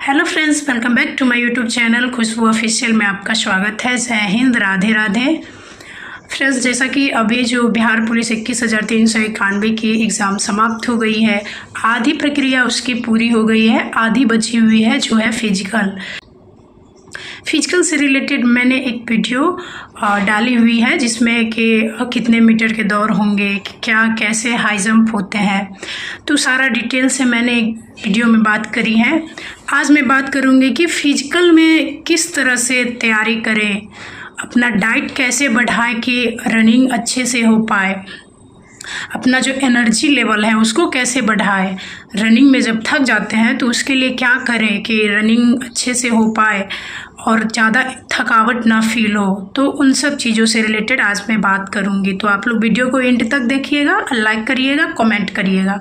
Hello friends, welcome back to my YouTube channel Khushboo official में आपका स्वागत है। जय हिंद, राधे राधे। फ्रेंड्स, जैसा कि अभी जो बिहार पुलिस 21,391 की एग्ज़ाम समाप्त हो गई है, आधी प्रक्रिया उसकी पूरी हो गई है, आधी बची हुई है जो है फिजिकल से रिलेटेड मैंने एक वीडियो डाली हुई है जिसमें कि कितने मीटर के दौड़ होंगे, क्या कैसे हाई जंप होते हैं, तो सारा डिटेल से मैंने एक वीडियो में बात करी है। आज मैं बात करूँगी कि फ़िज़िकल में किस तरह से तैयारी करें, अपना डाइट कैसे बढ़ाएं कि रनिंग अच्छे से हो पाए, अपना जो एनर्जी लेवल है उसको कैसे बढ़ाएं, रनिंग में जब थक जाते हैं तो उसके लिए क्या करें कि रनिंग अच्छे से हो पाए और ज़्यादा थकावट ना फील हो। तो उन सब चीज़ों से रिलेटेड आज मैं बात करूँगी। तो आप लोग वीडियो को एंड तक देखिएगा, लाइक करिएगा, कमेंट करिएगा।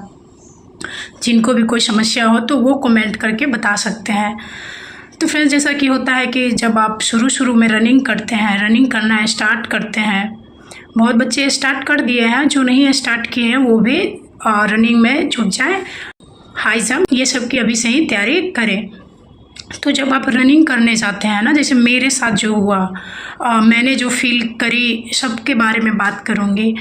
जिनको भी कोई समस्या हो तो वो कमेंट करके बता सकते हैं। तो फ्रेंड्स, जैसा कि होता है कि जब आप शुरू में रनिंग करते हैं, रनिंग करना स्टार्ट करते हैं, बहुत बच्चे स्टार्ट कर दिए हैं, जो नहीं स्टार्ट किए हैं वो भी रनिंग में जुट जाए, हाई जंप ये सब की अभी से ही तैयारी करें। तो जब आप रनिंग करने जाते हैं ना, जैसे मेरे साथ जो हुआ, मैंने जो फील करी, सबके बारे में बात करूँगी।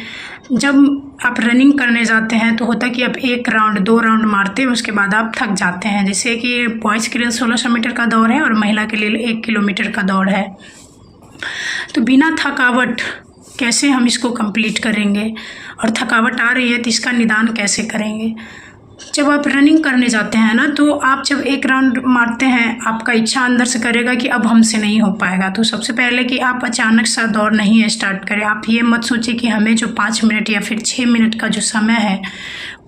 जब आप रनिंग करने जाते हैं तो होता है कि आप 1 राउंड 2 राउंड मारते हैं, उसके बाद आप थक जाते हैं। जैसे कि बॉयज़ के लिए 1600 मीटर का दौड़ है और महिला के लिए 1 किलोमीटर का दौड़ है। तो बिना थकावट कैसे हम इसको कंप्लीट करेंगे, और थकावट आ रही है तो इसका निदान कैसे करेंगे। जब आप रनिंग करने जाते हैं ना, तो आप जब 1 राउंड मारते हैं, आपका इच्छा अंदर से करेगा कि अब हमसे नहीं हो पाएगा। तो सबसे पहले कि आप अचानक सा दौड़ नहीं स्टार्ट करें। आप ये मत सोचिए कि हमें जो 5 मिनट या फिर 6 मिनट का जो समय है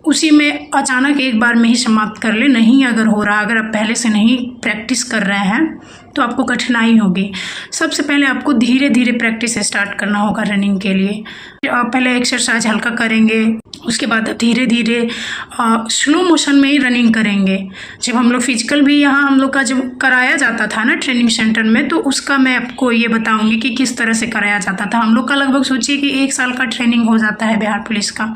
उसी में अचानक एक बार में ही समाप्त कर ले। नहीं अगर हो रहा, अगर आप पहले से नहीं प्रैक्टिस कर रहे हैं तो आपको कठिनाई होगी। सबसे पहले आपको धीरे धीरे प्रैक्टिस स्टार्ट करना होगा रनिंग के लिए। आप पहले एक्सरसाइज हल्का करेंगे, उसके बाद धीरे धीरे स्लो मोशन में ही रनिंग करेंगे। जब हम लोग फिजिकल भी यहाँ हम लोग का जब कराया जाता था ना ट्रेनिंग सेंटर में, तो उसका मैं आपको ये बताऊंगी कि किस तरह से कराया जाता था। हम लोग का लगभग सोचिए कि 1 साल का ट्रेनिंग हो जाता है बिहार पुलिस का।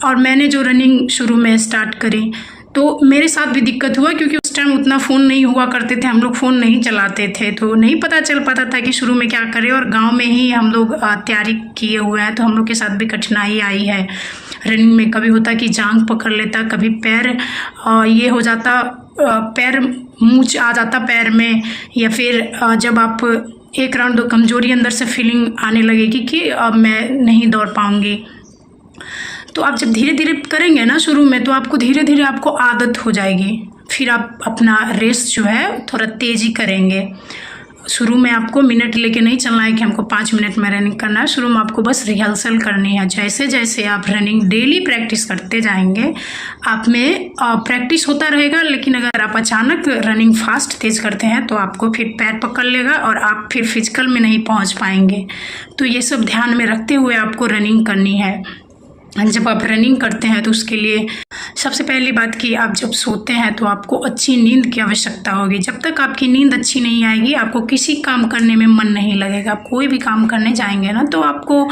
और मैंने जो रनिंग शुरू में स्टार्ट करी तो मेरे साथ भी दिक्कत हुआ, क्योंकि उस टाइम उतना फ़ोन नहीं हुआ करते थे, हम लोग फ़ोन नहीं चलाते थे, तो नहीं पता चल पाता था कि शुरू में क्या करें। और गांव में ही हम लोग तैयारी किए हुए हैं, तो हम लोग के साथ भी कठिनाई आई है रनिंग में। कभी होता कि जांघ पकड़ लेता, कभी पैर ये हो जाता, पैर मूंछ आ जाता पैर में, या फिर जब आप 1 राउंड 2 कमज़ोरी अंदर से फीलिंग आने लगेगी कि अब मैं नहीं दौड़ पाऊँगी। तो आप जब धीरे धीरे करेंगे ना शुरू में, तो आपको धीरे धीरे आपको आदत हो जाएगी। फिर आप अपना रेस जो है थोड़ा तेज़ी करेंगे। शुरू में आपको मिनट लेके नहीं चलना है कि हमको 5 मिनट में रनिंग करना है। शुरू में आपको बस रिहर्सल करनी है। जैसे जैसे आप रनिंग डेली प्रैक्टिस करते जाएंगे, आप में प्रैक्टिस होता रहेगा। लेकिन अगर आप अचानक रनिंग फास्ट तेज़ करते हैं तो आपको फिर पैर पकड़ लेगा और आप फिर फिजिकल में नहीं पहुंच पाएंगे। तो ये सब ध्यान में रखते हुए आपको रनिंग करनी है। जब आप रनिंग करते हैं तो उसके लिए सबसे पहली बात कि आप जब सोते हैं तो आपको अच्छी नींद की आवश्यकता होगी। जब तक आपकी नींद अच्छी नहीं आएगी, आपको किसी काम करने में मन नहीं लगेगा। आप कोई भी काम करने जाएंगे ना तो आपको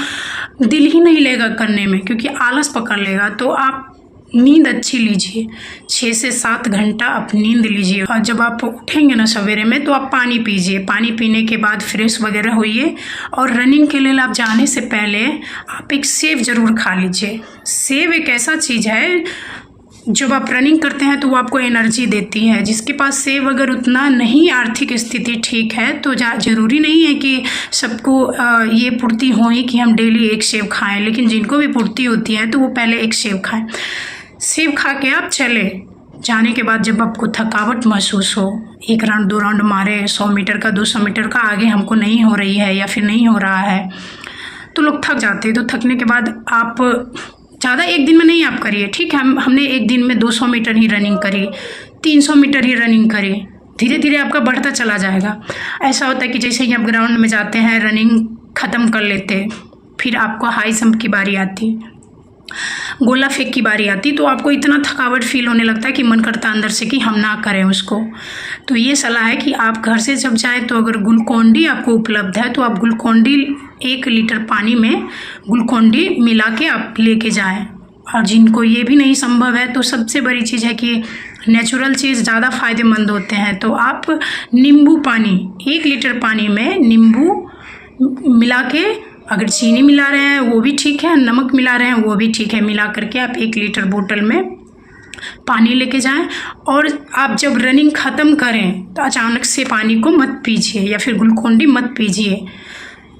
दिल ही नहीं लगेगा करने में, क्योंकि आलस पकड़ लेगा। तो आप नींद अच्छी लीजिए, 6 से 7 घंटा आप नींद लीजिए। और जब आप उठेंगे ना सवेरे में तो आप पानी पीजिए। पानी पीने के बाद फ्रेश वगैरह होइए, और रनिंग के लिए आप जाने से पहले आप एक सेब ज़रूर खा लीजिए। सेब एक ऐसा चीज़ है, जब आप रनिंग करते हैं तो वो आपको एनर्जी देती है। जिसके पास सेब अगर उतना नहीं आर्थिक स्थिति ठीक है तो ज़रूरी नहीं है कि सबको ये पूर्ति हो ही कि हम डेली 1 सेब खाएं। लेकिन जिनको भी पूर्ति होती है तो वो पहले 1 सेब खाएं। सेब खा के आप चले जाने के बाद जब आपको थकावट महसूस हो, 1 राउंड 2 राउंड मारे, 100 मीटर का 200 मीटर का आगे हमको नहीं हो रही है या फिर नहीं हो रहा है, तो लोग थक जाते हैं। तो थकने के बाद आप ज़्यादा एक दिन में नहीं आप करिए, ठीक है। हमने एक दिन में 200 मीटर ही रनिंग करी, 300 मीटर ही रनिंग करी। धीरे धीरे आपका बढ़ता चला जाएगा। ऐसा होता है कि जैसे ही आप ग्राउंड में जाते हैं, रनिंग ख़त्म कर लेते, फिर आपको हाई जंप की बारी आती, गोला फेंक की बारी आती, तो आपको इतना थकावट फील होने लगता है कि मन करता अंदर से कि हम ना करें उसको। तो ये सलाह है कि आप घर से जब जाएं तो अगर ग्लूकोन-डी आपको उपलब्ध है तो आप ग्लूकोन-डी 1 लीटर पानी में ग्लूकोन-डी मिला के आप लेके जाएं। और जिनको ये भी नहीं संभव है तो सबसे बड़ी चीज़ है कि नेचुरल चीज़ ज़्यादा फ़ायदेमंद होते हैं। तो आप नींबू पानी, 1 लीटर पानी में नींबू मिला के, अगर चीनी मिला रहे हैं वो भी ठीक है, नमक मिला रहे हैं वो भी ठीक है, मिला करके आप 1 लीटर बोतल में पानी लेके जाएं। और आप जब रनिंग ख़त्म करें तो अचानक से पानी को मत पीजिए या फिर ग्लूकोन डी मत पीजिए।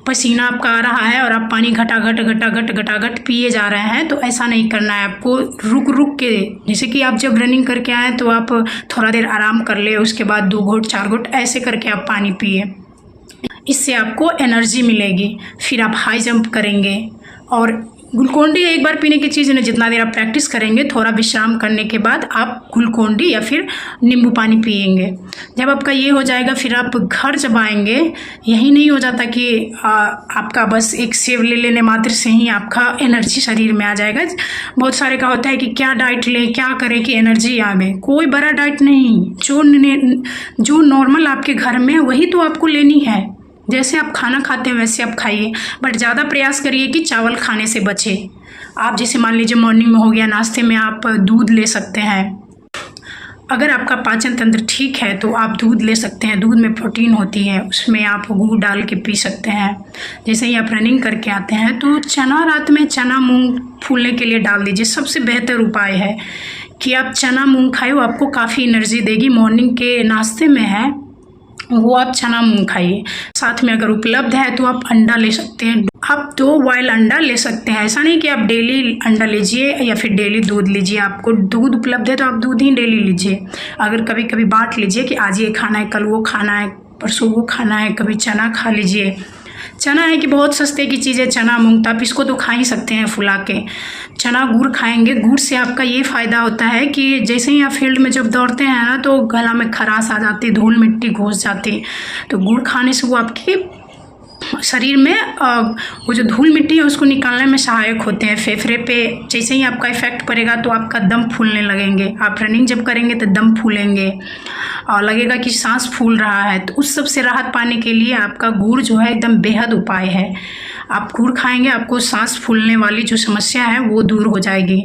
पसीना आपका आ रहा है और आप पानी घटाघट पिए जा रहे हैं, तो ऐसा नहीं करना है आपको। रुक रुक के, जैसे कि आप जब रनिंग करके आए तो आप थोड़ा देर आराम कर ले, उसके बाद 2 घुट 4 घुट ऐसे करके आप पानी पिए। इससे आपको एनर्जी मिलेगी, फिर आप हाई जंप करेंगे। और ग्लूकोन डी एक बार पीने की चीज़ नहीं, जितना देर आप प्रैक्टिस करेंगे, थोड़ा विश्राम करने के बाद आप ग्लूकोन डी या फिर नींबू पानी पिएंगे। जब आपका ये हो जाएगा, फिर आप घर जब आएंगे, यही नहीं हो जाता कि आपका बस एक सेव ले लेने मात्र से ही आपका एनर्जी शरीर में आ जाएगा। बहुत सारे का होता है कि क्या डाइट लें, क्या करें कि एनर्जी आवे। कोई बड़ा डाइट नहीं, जो नॉर्मल आपके घर में है वही तो आपको लेनी है। जैसे आप खाना खाते हैं वैसे आप खाइए, बट ज़्यादा प्रयास करिए कि चावल खाने से बचे। आप जैसे मान लीजिए मॉर्निंग में हो गया, नाश्ते में आप दूध ले सकते हैं। अगर आपका पाचन तंत्र ठीक है तो आप दूध ले सकते हैं। दूध में प्रोटीन होती है, उसमें आप गुड़ डाल के पी सकते हैं। जैसे ही आप रनिंग करके आते हैं तो चना, रात में चना मूंग फूलने के लिए डाल दीजिए। सबसे बेहतर उपाय है कि आप चना मूंग खाइए, वो आपको काफ़ी एनर्जी देगी। मॉर्निंग के नाश्ते में है वो आप चना मूंग खाइए। साथ में अगर उपलब्ध है तो आप अंडा ले सकते हैं। आप 2 बॉयल अंडा ले सकते हैं। ऐसा नहीं कि आप डेली अंडा लीजिए या फिर डेली दूध लीजिए। आपको दूध उपलब्ध है तो आप दूध ही डेली लीजिए। अगर कभी कभी बांट लीजिए कि आज ये खाना है, कल वो खाना है, परसों वो खाना है, कभी चना खा लीजिए। चना है कि बहुत सस्ते की चीज़ है चना मूंग, तो आप इसको तो खा ही सकते हैं फुला के। चना गुड़ खाएंगे, गुड़ से आपका ये फ़ायदा होता है कि जैसे ही आप फील्ड में जब दौड़ते हैं ना तो गला में खराश आ जाती, धूल मिट्टी घुस जाती, तो गुड़ खाने से वो आपके शरीर में वो जो धूल मिट्टी है उसको निकालने में सहायक होते हैं। फेफड़े पे जैसे ही आपका इफेक्ट पड़ेगा तो आपका दम फूलने लगेंगे। आप रनिंग जब करेंगे तो दम फूलेंगे और लगेगा कि सांस फूल रहा है। तो उस सब से राहत पाने के लिए आपका गुड़ जो है एकदम बेहद उपाय है। आप गुड़ खाएंगे, आपको सांस फूलने वाली जो समस्या है वो दूर हो जाएगी।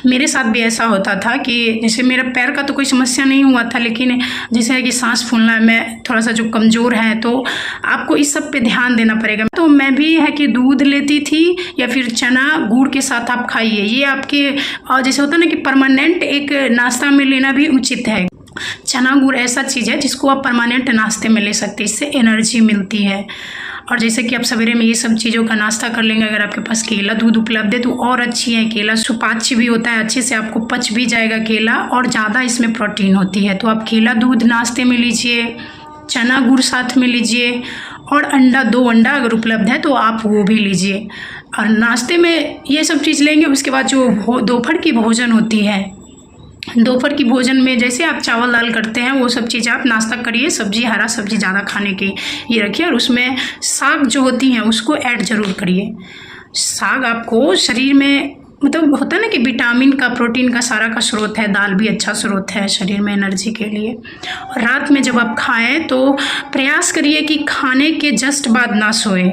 मेरे साथ भी ऐसा होता था कि जैसे मेरा पैर का तो कोई समस्या नहीं हुआ था, लेकिन जैसे है कि सांस फूलना, मैं थोड़ा सा जो कमज़ोर है, तो आपको इस सब पे ध्यान देना पड़ेगा। तो मैं भी है कि दूध लेती थी या फिर चना गुड़ के साथ आप खाइए। ये आपके जैसे होता है ना कि परमानेंट एक नाश्ता में लेना भी उचित है। चना गुड़ ऐसा चीज़ है जिसको आप परमानेंट नाश्ते में ले सकते हैं, इससे एनर्जी मिलती है। और जैसे कि आप सवेरे में ये सब चीज़ों का नाश्ता कर लेंगे, अगर आपके पास केला दूध उपलब्ध है तो और अच्छी है। केला सुपाच्य भी होता है, अच्छे से आपको पच भी जाएगा केला, और ज़्यादा इसमें प्रोटीन होती है। तो आप केला दूध नाश्ते में लीजिए, चना गुड़ साथ में लीजिए, और अंडा 2 अंडा अगर उपलब्ध है तो आप वो भी लीजिए। और नाश्ते में ये सब चीज़ लेंगे। उसके बाद जो दोपहर की भोजन होती है, दोपहर की भोजन में जैसे आप चावल दाल करते हैं वो सब चीज़ आप नाश्ता करिए। सब्जी, हरा सब्जी ज़्यादा खाने की ये रखिए, और उसमें साग जो होती हैं उसको ऐड ज़रूर करिए। साग आपको शरीर में मतलब होता है ना कि विटामिन का, प्रोटीन का सारा का स्रोत है। दाल भी अच्छा स्रोत है शरीर में एनर्जी के लिए। और रात में जब आप खाएं तो प्रयास करिए कि खाने के जस्ट बाद ना सोएं।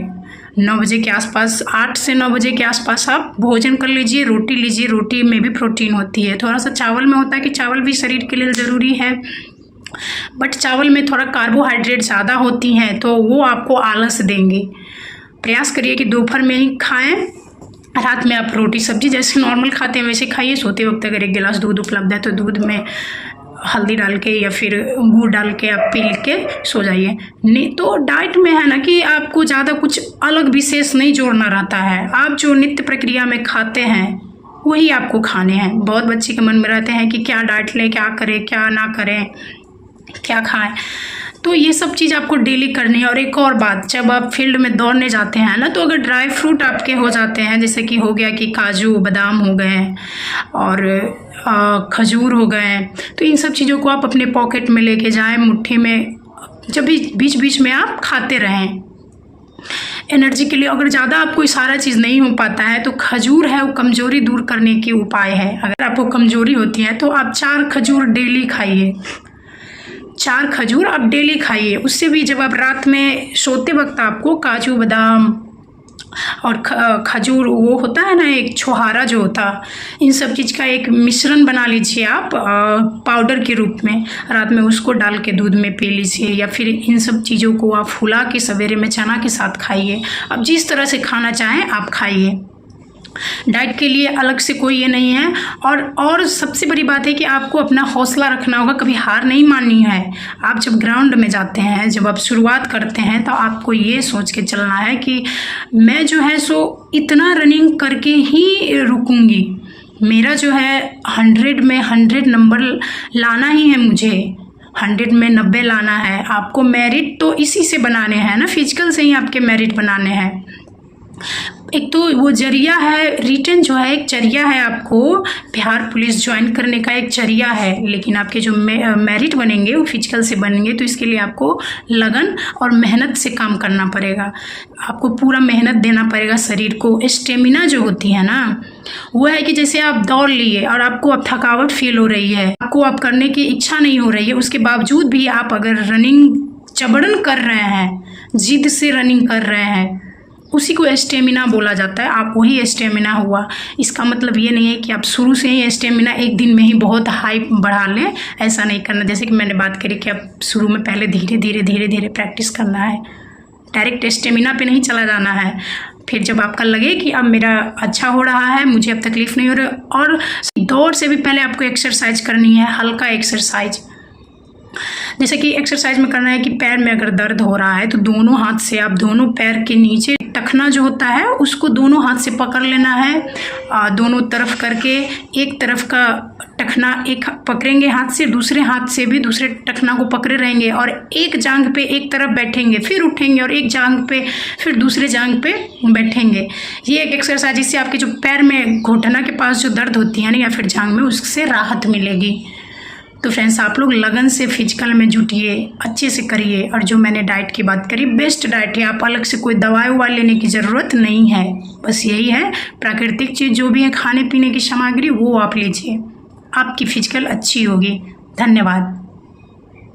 9 बजे के आसपास, 8 से 9 बजे के आसपास आप भोजन कर लीजिए। रोटी लीजिए, रोटी में भी प्रोटीन होती है। थोड़ा सा चावल में होता है कि चावल भी शरीर के लिए ज़रूरी है, बट चावल में थोड़ा कार्बोहाइड्रेट ज़्यादा होती हैं तो वो आपको आलस देंगे। प्रयास करिए कि दोपहर में ही खाएं। रात में आप रोटी सब्जी जैसे नॉर्मल खाते हैं वैसे खाइए। सोते वक्त अगर 1 गिलास दूध उपलब्ध है तो दूध में हल्दी डाल के या फिर गुड़ डाल के आप पी के सो जाइए। नहीं तो डाइट में है ना कि आपको ज़्यादा कुछ अलग विशेष नहीं जोड़ना रहता है। आप जो नित्य प्रक्रिया में खाते हैं वही आपको खाने हैं। बहुत बच्चे के मन में रहते हैं कि क्या डाइट लें, क्या करें, क्या ना करें, क्या खाएं। तो ये सब चीज़ आपको डेली करनी है। और एक और बात, जब आप फील्ड में दौड़ने जाते हैं ना तो अगर ड्राई फ्रूट आपके हो जाते हैं, जैसे कि हो गया कि काजू बादाम हो गए और खजूर हो गए, तो इन सब चीज़ों को आप अपने पॉकेट में लेके जाएं, मुट्ठी में, जब भी बीच बीच में आप खाते रहें एनर्जी के लिए। अगर ज़्यादा आपको सारा चीज़ नहीं हो पाता है तो खजूर है वो कमज़ोरी दूर करने की उपाय है। अगर आपको कमज़ोरी होती है तो आप 4 खजूर डेली खाइए। 4 खजूर आप डेली खाइए। उससे भी जब आप रात में सोते वक्त आपको काजू बादाम और खजूर वो होता है ना, एक छोहारा जो होता, इन सब चीज़ का एक मिश्रण बना लीजिए आप पाउडर के रूप में, रात में उसको डाल के दूध में पी लीजिए, या फिर इन सब चीज़ों को आप फुला के सवेरे में चना के साथ खाइए। अब जिस तरह से खाना चाहें आप खाइए, डाइट के लिए अलग से कोई ये नहीं है। और सबसे बड़ी बात है कि आपको अपना हौसला रखना होगा, कभी हार नहीं माननी है। आप जब ग्राउंड में जाते हैं, जब आप शुरुआत करते हैं, तो आपको ये सोच के चलना है कि मैं जो है सो इतना रनिंग करके ही रुकूंगी, मेरा जो है 100 में 100 नंबर लाना ही है, मुझे 100 में 90 लाना है। आपको मेरिट तो इसी से बनाने हैं ना, फिजिकल से ही आपके मेरिट बनाने हैं। एक तो वो जरिया है, रिटर्न जो है एक जरिया है, आपको बिहार पुलिस ज्वाइन करने का एक जरिया है, लेकिन आपके जो मेरिट बनेंगे वो फिजिकल से बनेंगे। तो इसके लिए आपको लगन और मेहनत से काम करना पड़ेगा, आपको पूरा मेहनत देना पड़ेगा शरीर को। स्टेमिना जो होती है ना, वो है कि जैसे आप दौड़ लिए और आपको अब थकावट फील हो रही है, आपको अब करने की इच्छा नहीं हो रही है, उसके बावजूद भी आप अगर रनिंग जबरन कर रहे हैं, जिद से रनिंग कर रहे हैं, उसी को स्टेमिना बोला जाता है। आप वही स्टेमिना हुआ। इसका मतलब ये नहीं है कि आप शुरू से ही स्टेमिना एक दिन में ही बहुत हाई बढ़ा लें, ऐसा नहीं करना। जैसे कि मैंने बात करी कि आप शुरू में पहले धीरे धीरे प्रैक्टिस करना है, डायरेक्ट स्टेमिना पे नहीं चला जाना है। फिर जब आपका लगे कि अब मेरा अच्छा हो रहा है, मुझे अब तकलीफ नहीं हो रही, और दौड़ से भी पहले आपको एक्सरसाइज करनी है, हल्का एक्सरसाइज। जैसे कि एक्सरसाइज में करना है कि पैर में अगर दर्द हो रहा है तो दोनों हाथ से आप दोनों पैर के नीचे टखना जो होता है उसको दोनों हाथ से पकड़ लेना है, दोनों तरफ करके। एक तरफ का टखना एक पकड़ेंगे हाथ से, दूसरे हाथ से भी दूसरे टखना को पकड़े रहेंगे, और एक जांघ पे एक तरफ बैठेंगे, फिर उठेंगे, और एक जांघ पे फिर दूसरे जांघ पे बैठेंगे। ये एक एक्सरसाइज, जिससे आपके जो पैर में घुटना के पास जो दर्द होती है ना, या फिर जांघ में, उससे राहत मिलेगी। तो फ्रेंड्स, आप लोग लगन से फिजिकल में जुटिए, अच्छे से करिए। और जो मैंने डाइट की बात करी, बेस्ट डाइट है, आप अलग से कोई दवाई ववाई लेने की ज़रूरत नहीं है। बस यही है, प्राकृतिक चीज़ जो भी है, खाने पीने की सामग्री, वो आप लीजिए, आपकी फिजिकल अच्छी होगी। धन्यवाद।